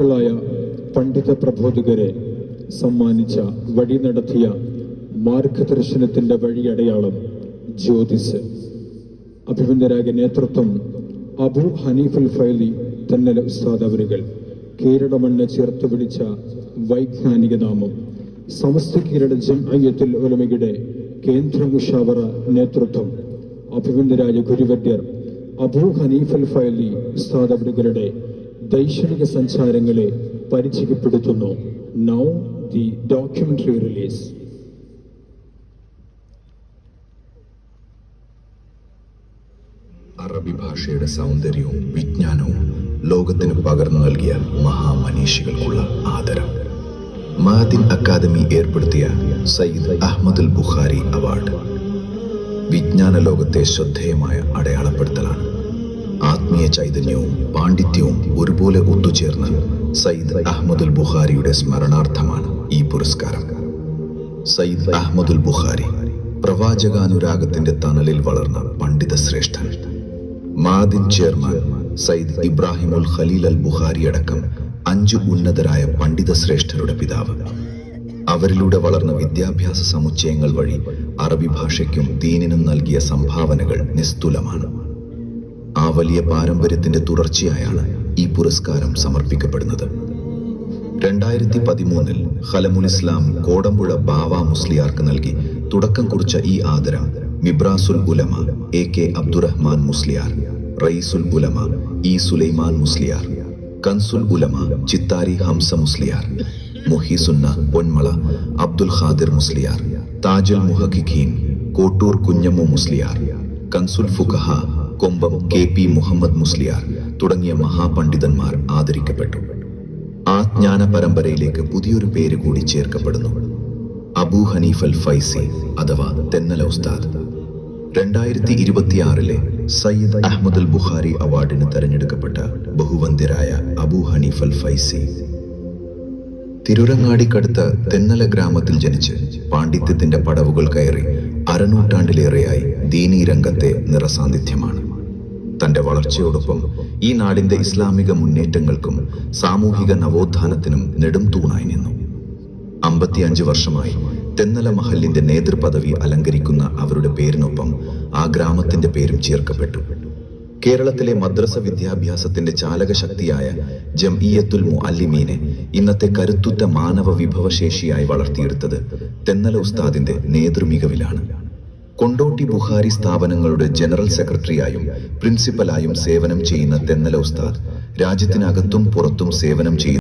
ായ പണ്ഡിത പ്രബോധകരെ സമ്മാനിച്ച വഴി നടത്തിയ മാർഗദർശനത്തിന്റെ വഴിയടയാളം ജ്യോതിസ്. അഭിമന്യരായ നേതൃത്വം അബു ഹനീഫുൽ ഫൈലി തെന്നല ഉസ്താദ് അവരുകൾ കേരള മണ്ണ് ചേർത്ത് പിടിച്ച വൈജ്ഞാനിക നാമം. സമസ്ത കേരള ജംഇയ്യത്തുൽ ഉലമയുടെ കേന്ദ്ര മുഷാവറ നേതൃത്വം അഭിമന്യരായ ഗുരുവര്യർ അബു ഹനീഫുൽ ഫൈലി ഉസ്താദ് അവരുകളുടെ ദൈക്ഷണിക സഞ്ചാരങ്ങളെ പരിചയപ്പെടുത്തുന്നു. Now the documentary release. അറബി ഭാഷയുടെ സൗന്ദര്യവും വിജ്ഞാനവും ലോകത്തിന് പകർന്നു നൽകിയ മഹാമനീഷികൾക്കുള്ള ആദരം. മഅദിൻ അക്കാദമി ഏർപ്പെടുത്തിയ സയ്യിദ് അഹ്മദുൽ ബുഖാരി അവാർഡ് വിജ്ഞാന ലോകത്തെ ശ്രദ്ധേയമായ അടയാളപ്പെടുത്തലാണ്. ആത്മീയ ചൈതന്യവും പാണ്ഡിത്യവും ഒരുപോലെ ഒത്തുചേർന്ന സയ്യിദ് അഹ്മദുൽ ബുഖാരിയുടെ സ്മരണാർത്ഥമാണ് ഈ പുരസ്കാരം. സയ്യിദ് അഹ്മദുൽ ബുഖാരി പ്രവാചകാനുരാഗത്തിന്റെ തണലിൽ വളർന്ന പണ്ഡിത ശ്രേഷ്ഠൻ. മഅദിൻ ചെയർമാൻ സയ്യിദ് ഇബ്രാഹിമുൽ ഖലീൽ അൽ ബുഖാരി അടക്കം 5 ഉന്നതരായ പണ്ഡിത ശ്രേഷ്ഠരുടെ പിതാവ്. അവരിലൂടെ വളർന്ന വിദ്യാഭ്യാസ സമുച്ചയങ്ങൾ വഴി അറബി ഭാഷയ്ക്കും ദീനിനും നൽകിയ സംഭാവനകൾ നിസ്തുലമാണ്. ആ വലിയ പാരമ്പര്യത്തിന്റെ തുടർച്ചയായാണ് ഈ പുരസ്കാരം സമർപ്പിക്കപ്പെടുന്നത്. 2013 ഖലമുൽ ഇസ്ലാം കോടമ്പുഴ ബാവ മുസ്ലിയാർക്ക് നൽകി തുടക്കം കുറിച്ച ഈ ആദരം മിബ്രാസുൽ ഉലമ AK അബ്ദുറഹ്മാൻ മുസ്ലിയാർ, റയീസുൽ ഉലമ E സുലൈമാൻ മുസ്ലിയാർ, കൻസുൽ ഉലമ ചിത്താരി ഹംസ മുസ്ലിയാർ, മുഹീസുന്ന പൊന്മള അബ്ദുൽ ഖാദിർ മുസ്ലിയാർ, താജുൽ മുഹഖിഖീൻ കോട്ടൂർ കുഞ്ഞമ്മു മുസ്ലിയാർ, കൻസുൽ ഫുഖഹ കൊമ്പം KP മുഹമ്മദ് മുസ്ലിയാർ തുടങ്ങിയ മഹാപണ്ഡിതന്മാർ ആദരിക്കപ്പെട്ടു. ആ ജ്ഞാന പരമ്പരയിലേക്ക് പുതിയൊരു പേര് കൂടി ചേർക്കപ്പെടുന്നു. അബു ഹനീഫൽ ഫൈസി അഥവാ തെന്നല ഉസ്താദ്. 2026 സയ്യിദ് അഹ്മദുൽ ബുഖാരി അവാർഡിന് തെരഞ്ഞെടുക്കപ്പെട്ട ബഹുവന്ദ്യരായ അബു ഹനീഫൽ ഫൈസി തിരുരങ്ങാടിക്കടുത്ത തെന്നല ഗ്രാമത്തിൽ ജനിച്ച് പാണ്ഡിത്യത്തിന്റെ പടവുകൾ കയറി അരനൂറ്റാണ്ടിലേറെയായി ദീനീ രംഗത്തെ നിറസാന്നിധ്യമാണ്. തന്റെ വളർച്ചയോടൊപ്പം ഈ നാടിന്റെ ഇസ്ലാമിക മുന്നേറ്റങ്ങൾക്കും സാമൂഹിക നവോത്ഥാനത്തിനും നെടും തൂണായി നിന്നു. 55 വർഷമായി തെന്നല മഹലിന്റെ നേതൃപദവി അലങ്കരിക്കുന്ന അവരുടെ പേരിനൊപ്പം ആ ഗ്രാമത്തിന്റെ പേരും ചേർക്കപ്പെട്ടു. കേരളത്തിലെ മദ്രസ വിദ്യാഭ്യാസത്തിന്റെ ചാലകശക്തിയായ ജംഇയ്യത്തുൽ മുഅല്ലിമീനെ ഇന്നത്തെ കരുത്തുറ്റ മാനവ വിഭവശേഷിയായി വളർത്തിയെടുത്തത് തെന്നല ഉസ്താദിന്റെ നേതൃമികവിലാണ്. കൊണ്ടോട്ടി ബുഖാരി സ്ഥാപനങ്ങളുടെ ജനറൽ സെക്രട്ടറിയായും പ്രിൻസിപ്പലായും സേവനം ചെയ്യുന്ന തെന്നല ഉസ്താദ് രാജ്യത്തിനകത്തും പുറത്തും സേവനം ചെയ്യുന്നു.